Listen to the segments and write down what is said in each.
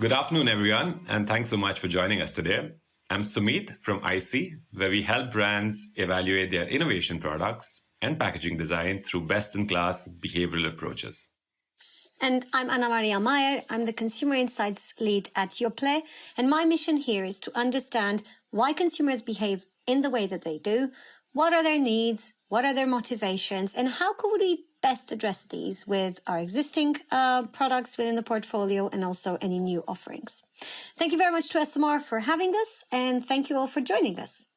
Good afternoon, everyone, and thanks so much for joining us today. I'm Sumeet from EyeSee, where we help brands evaluate their innovation products and packaging design through best-in-class behavioral approaches. And I'm Anna Maria Maier. I'm the Consumer Insights Lead at Yoplait, and my mission here is to understand why consumers behave in the way that they do, what are their needs, what are their motivations, and how could we best address these with our existing products within the portfolio and also any new offerings. Thank you very much to Esomar for having us, and thank you all for joining us.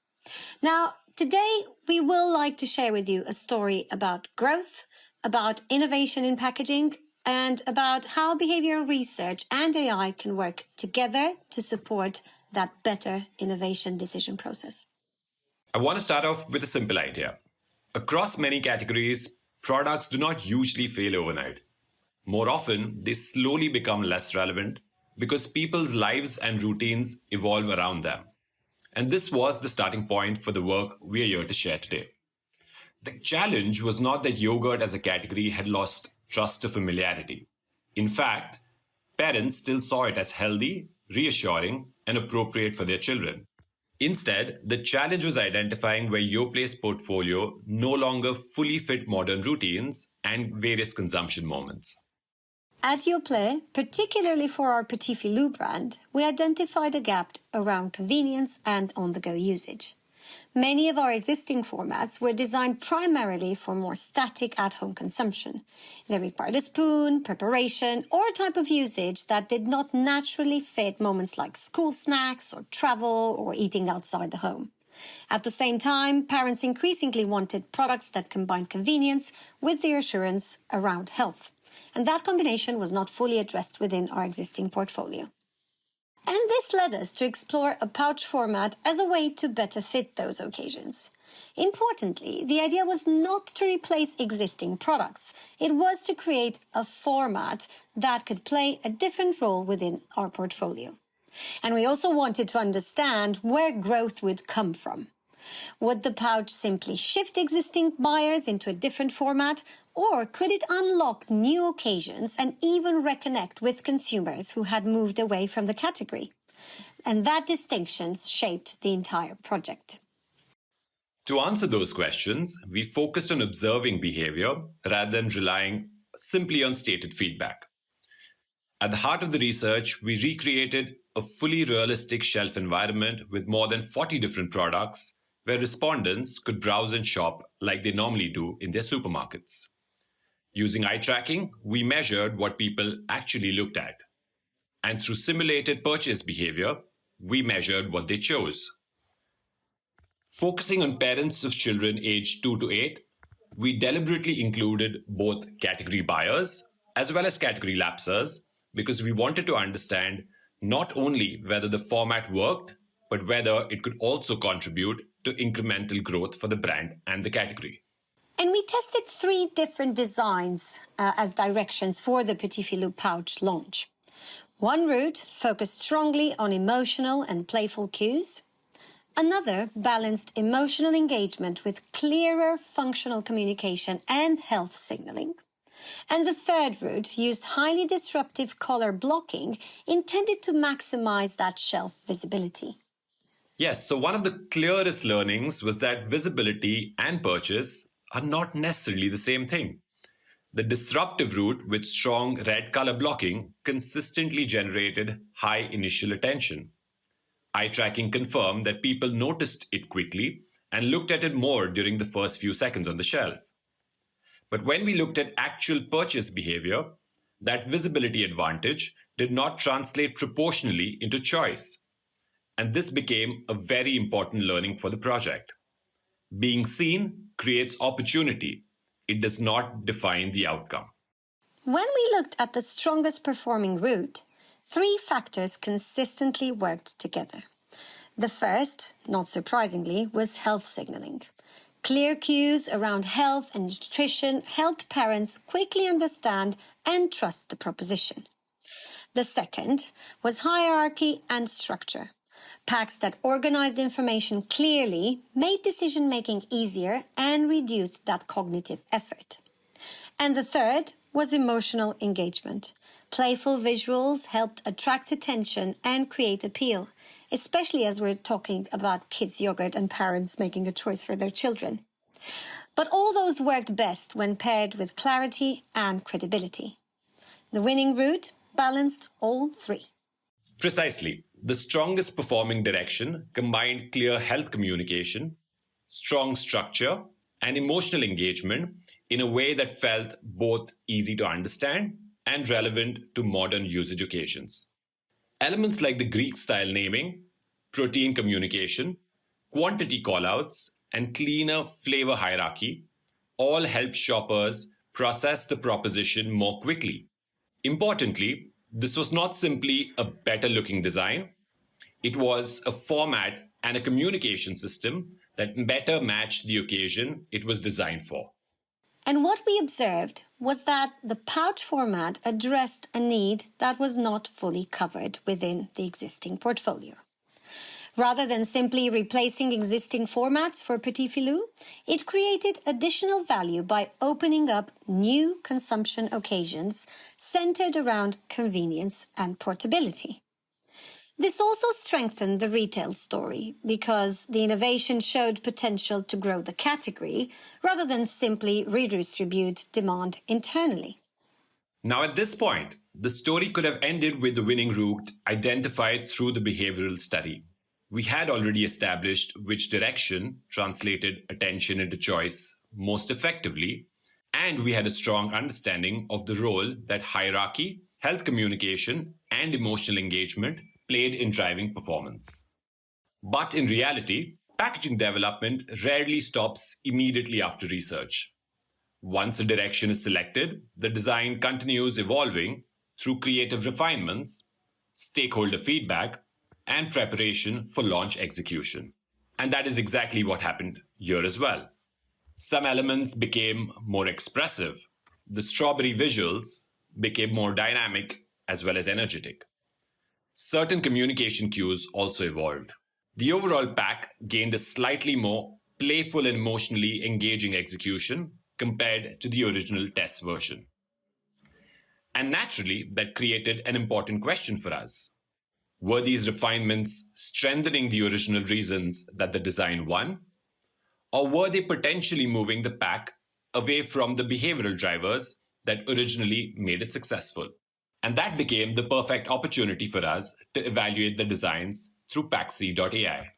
Now, today we will like to share with you a story about growth, about innovation in packaging, and about how behavioral research and AI can work together to support that better innovation decision process. I want to start off with a simple idea. Across many categories, products do not usually fail overnight. More often, they slowly become less relevant because people's lives and routines evolve around them. And this was the starting point for the work we are here to share today. The challenge was not that yogurt as a category had lost trust to familiarity. In fact, parents still saw it as healthy, reassuring, and appropriate for their children. Instead, the challenge was identifying where Yoplait's portfolio no longer fully fit modern routines and various consumption moments. At Yoplait, particularly for our Petit Filous brand, we identified a gap around convenience and on-the-go usage. Many of our existing formats were designed primarily for more static at-home consumption. They required a spoon, preparation, or a type of usage that did not naturally fit moments like school snacks or travel or eating outside the home. At the same time, parents increasingly wanted products that combined convenience with the assurance around health. And that combination was not fully addressed within our existing portfolio. And this led us to explore a pouch format as a way to better fit those occasions. Importantly, the idea was not to replace existing products. It was to create a format that could play a different role within our portfolio. And we also wanted to understand where growth would come from. Would the pouch simply shift existing buyers into a different format, or could it unlock new occasions and even reconnect with consumers who had moved away from the category? And that distinction shaped the entire project. To answer those questions, we focused on observing behavior rather than relying simply on stated feedback. At the heart of the research, we recreated a fully realistic shelf environment with more than 40 different products where respondents could browse and shop like they normally do in their supermarkets. Using eye tracking, we measured what people actually looked at. And through simulated purchase behavior, we measured what they chose. Focusing on parents of children aged 2 to 8, we deliberately included both category buyers as well as category lapsers because we wanted to understand not only whether the format worked, but whether it could also contribute to incremental growth for the brand and the category. And we tested 3 different designs as directions for the Petit Filous pouch launch. One route focused strongly on emotional and playful cues. Another balanced emotional engagement with clearer functional communication and health signaling. And the third route used highly disruptive color blocking intended to maximize that shelf visibility. Yes, so one of the clearest learnings was that visibility and purchase are not necessarily the same thing. The disruptive route with strong red color blocking consistently generated high initial attention. Eye tracking confirmed that people noticed it quickly and looked at it more during the first few seconds on the shelf. But when we looked at actual purchase behavior, that visibility advantage did not translate proportionally into choice. And this became a very important learning for the project. Being seen creates opportunity. It does not define the outcome. When we looked at the strongest performing route, 3 factors consistently worked together. The first, not surprisingly, was health signaling. Clear cues around health and nutrition helped parents quickly understand and trust the proposition. The second was hierarchy and structure. Packs that organized information clearly made decision-making easier and reduced that cognitive effort. And the third was emotional engagement. Playful visuals helped attract attention and create appeal, especially as we're talking about kids' yogurt and parents making a choice for their children. But all those worked best when paired with clarity and credibility. The winning route balanced all three. Precisely. The strongest performing direction combined clear health communication, strong structure, and emotional engagement in a way that felt both easy to understand and relevant to modern usage occasions. Elements like the Greek style naming, protein communication, quantity callouts, and cleaner flavor hierarchy all help shoppers process the proposition more quickly. Importantly, this was not simply a better looking design, it was a format and a communication system that better matched the occasion it was designed for. And what we observed was that the pouch format addressed a need that was not fully covered within the existing portfolio. Rather than simply replacing existing formats for Petit Filous, it created additional value by opening up new consumption occasions centered around convenience and portability. This also strengthened the retail story because the innovation showed potential to grow the category rather than simply redistribute demand internally. Now, at this point, the story could have ended with the winning route identified through the behavioral study. We had already established which direction translated attention into choice most effectively, and we had a strong understanding of the role that hierarchy, health communication, and emotional engagement played in driving performance. But in reality, packaging development rarely stops immediately after research. Once a direction is selected, the design continues evolving through creative refinements, stakeholder feedback, and preparation for launch execution. And that is exactly what happened here as well. Some elements became more expressive. The strawberry visuals became more dynamic as well as energetic. Certain communication cues also evolved. The overall pack gained a slightly more playful and emotionally engaging execution compared to the original test version. And naturally, that created an important question for us. Were these refinements strengthening the original reasons that the design won? Or were they potentially moving the pack away from the behavioral drivers that originally made it successful? And that became the perfect opportunity for us to evaluate the designs through Paxi.ai.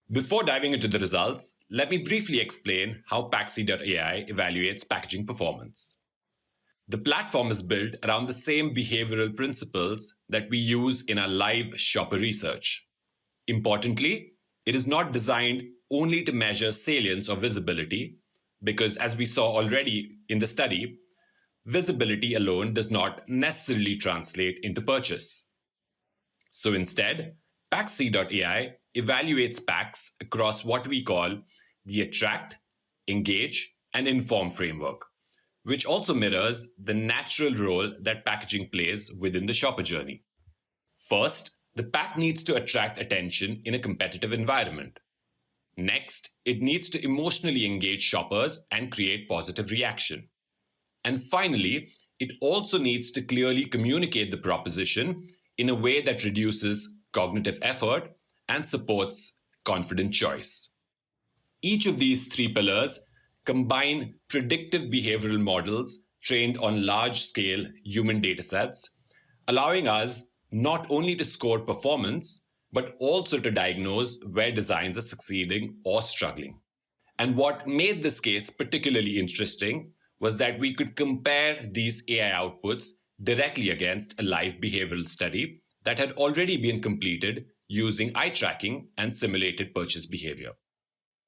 Before diving into the results, let me briefly explain how Paxi.ai evaluates packaging performance. The platform is built around the same behavioral principles that we use in our live shopper research. Importantly, it is not designed only to measure salience or visibility, because as we saw already in the study, visibility alone does not necessarily translate into purchase. So instead, Paxi.ai evaluates packs across what we call the attract, engage, and inform framework, which also mirrors the natural role that packaging plays within the shopper journey. First, the pack needs to attract attention in a competitive environment. Next, it needs to emotionally engage shoppers and create positive reaction. And finally, it also needs to clearly communicate the proposition in a way that reduces cognitive effort and supports confident choice. Each of these three pillars combine predictive behavioral models trained on large-scale human datasets, allowing us not only to score performance, but also to diagnose where designs are succeeding or struggling. And what made this case particularly interesting was that we could compare these AI outputs directly against a live behavioral study that had already been completed using eye tracking and simulated purchase behavior.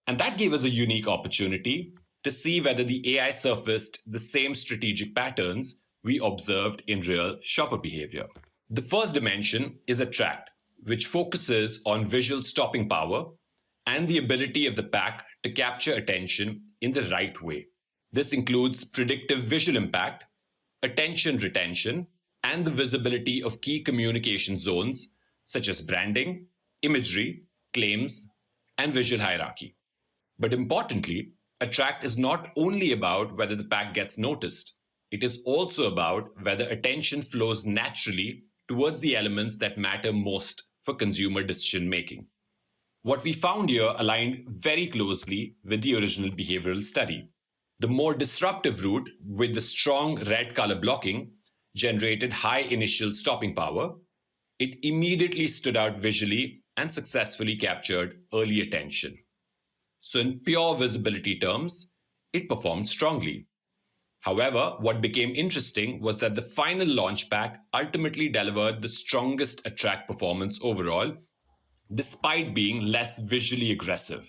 And that gave us a unique opportunity to see whether the AI surfaced the same strategic patterns we observed in real shopper behavior. The first dimension is attract, which focuses on visual stopping power and the ability of the pack to capture attention in the right way. This includes predictive visual impact, attention retention, and the visibility of key communication zones such as branding, imagery, claims, and visual hierarchy. But importantly, attract is not only about whether the pack gets noticed, it is also about whether attention flows naturally towards the elements that matter most for consumer decision making. What we found here aligned very closely with the original behavioral study. The more disruptive route with the strong red color blocking generated high initial stopping power. It immediately stood out visually and successfully captured early attention. So, in pure visibility terms, it performed strongly. However, what became interesting was that the final launch pack ultimately delivered the strongest attract performance overall, despite being less visually aggressive.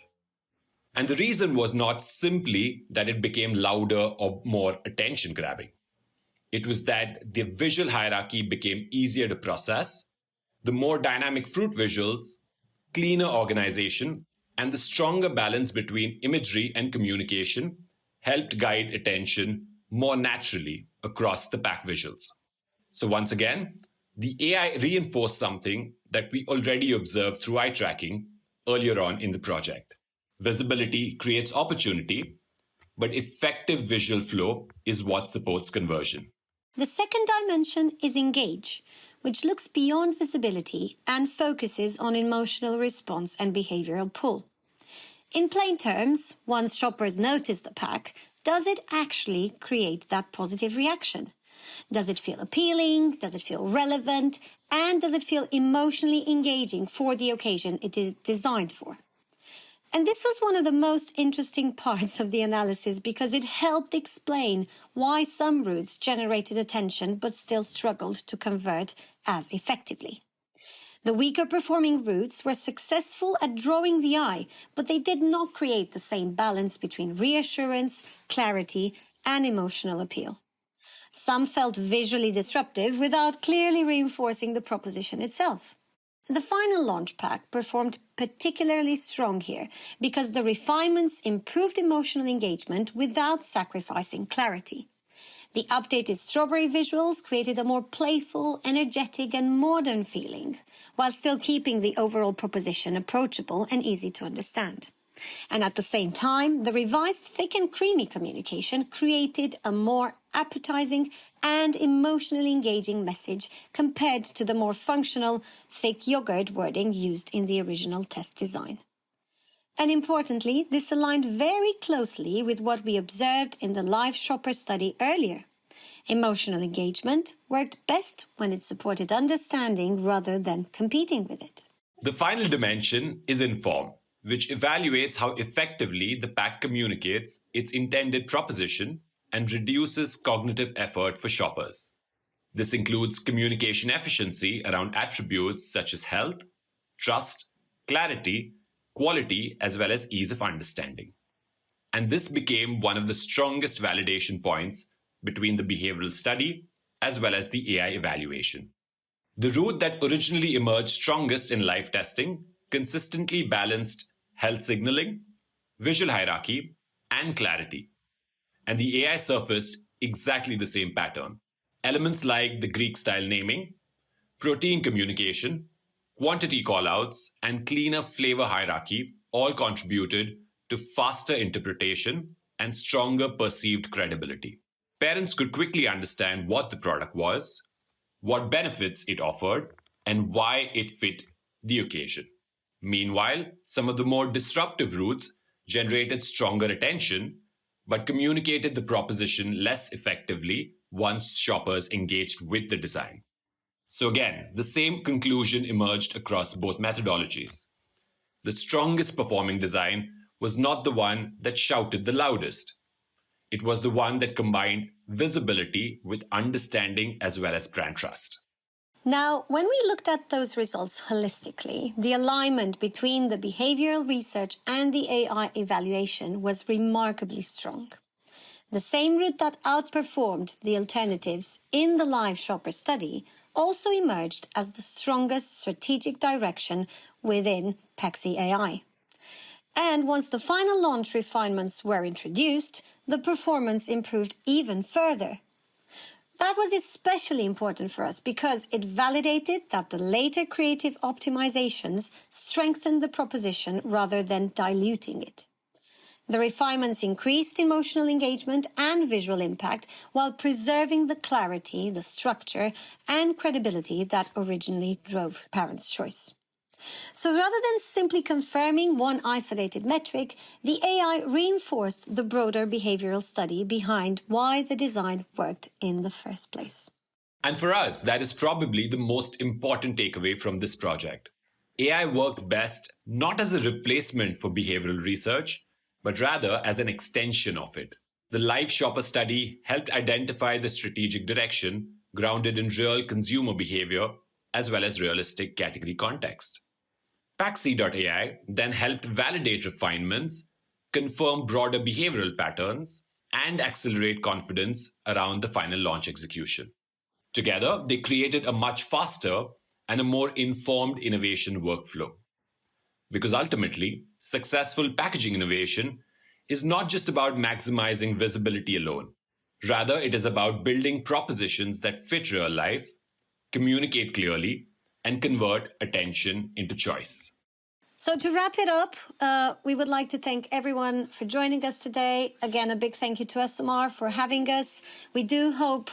And the reason was not simply that it became louder or more attention grabbing. It was that the visual hierarchy became easier to process, the more dynamic fruit visuals, cleaner organization, and the stronger balance between imagery and communication helped guide attention more naturally across the pack visuals. So, once again, the AI reinforced something that we already observed through eye tracking earlier on in the project. Visibility creates opportunity, but effective visual flow is what supports conversion. The second dimension is engage, which looks beyond visibility and focuses on emotional response and behavioral pull. In plain terms, once shoppers notice the pack, does it actually create that positive reaction? Does it feel appealing? Does it feel relevant? And does it feel emotionally engaging for the occasion it is designed for? And this was one of the most interesting parts of the analysis because it helped explain why some routes generated attention but still struggled to convert as effectively. The weaker performing routes were successful at drawing the eye, but they did not create the same balance between reassurance, clarity, and emotional appeal. Some felt visually disruptive without clearly reinforcing the proposition itself. The final launch pack performed particularly strong here because the refinements improved emotional engagement without sacrificing clarity. The updated strawberry visuals created a more playful, energetic, and modern feeling, while still keeping the overall proposition approachable and easy to understand. And at the same time, the revised thick and creamy communication created a more appetizing and emotionally engaging message compared to the more functional, thick yogurt wording used in the original test design. And importantly, this aligned very closely with what we observed in the live shopper study earlier. Emotional engagement worked best when it supported understanding rather than competing with it. The final dimension is inform, which evaluates how effectively the pack communicates its intended proposition and reduces cognitive effort for shoppers. This includes communication efficiency around attributes such as health, trust, clarity, quality, as well as ease of understanding. And this became one of the strongest validation points between the behavioral study as well as the AI evaluation. The route that originally emerged strongest in live testing consistently balanced health signaling, visual hierarchy, and clarity. And the AI surfaced exactly the same pattern. Elements like the Greek style naming, protein communication, quantity callouts, and cleaner flavor hierarchy all contributed to faster interpretation and stronger perceived credibility. Parents could quickly understand what the product was, what benefits it offered, and why it fit the occasion. Meanwhile, some of the more disruptive routes generated stronger attention, but communicated the proposition less effectively once shoppers engaged with the design. So again, the same conclusion emerged across both methodologies. The strongest performing design was not the one that shouted the loudest. It was the one that combined visibility with understanding as well as brand trust. Now, when we looked at those results holistically, the alignment between the behavioral research and the AI evaluation was remarkably strong. The same route that outperformed the alternatives in the live shopper study also emerged as the strongest strategic direction within Pexi AI. And once the final launch refinements were introduced, the performance improved even further. That was especially important for us because it validated that the later creative optimizations strengthened the proposition rather than diluting it. The refinements increased emotional engagement and visual impact while preserving the clarity, the structure, and credibility that originally drove parents' choice. So rather than simply confirming one isolated metric, the AI reinforced the broader behavioral study behind why the design worked in the first place. And for us, that is probably the most important takeaway from this project. AI worked best not as a replacement for behavioral research, but rather as an extension of it. The live shopper study helped identify the strategic direction grounded in real consumer behavior as well as realistic category context. Paxi.ai then helped validate refinements, confirm broader behavioral patterns, and accelerate confidence around the final launch execution. Together, they created a much faster and a more informed innovation workflow. Because ultimately, successful packaging innovation is not just about maximizing visibility alone. Rather, it is about building propositions that fit real life, communicate clearly, and convert attention into choice. So to wrap it up, we would like to thank everyone for joining us today. Again, a big thank you to Esomar for having us. We do hope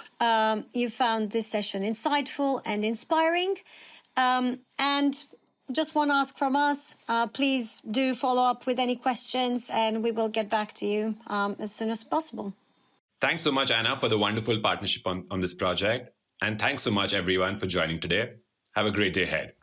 you found this session insightful and inspiring. And just one ask from us, please do follow up with any questions and we will get back to you as soon as possible. Thanks so much, Anna, for the wonderful partnership on this project. And thanks so much, everyone, for joining today. Have a great day ahead.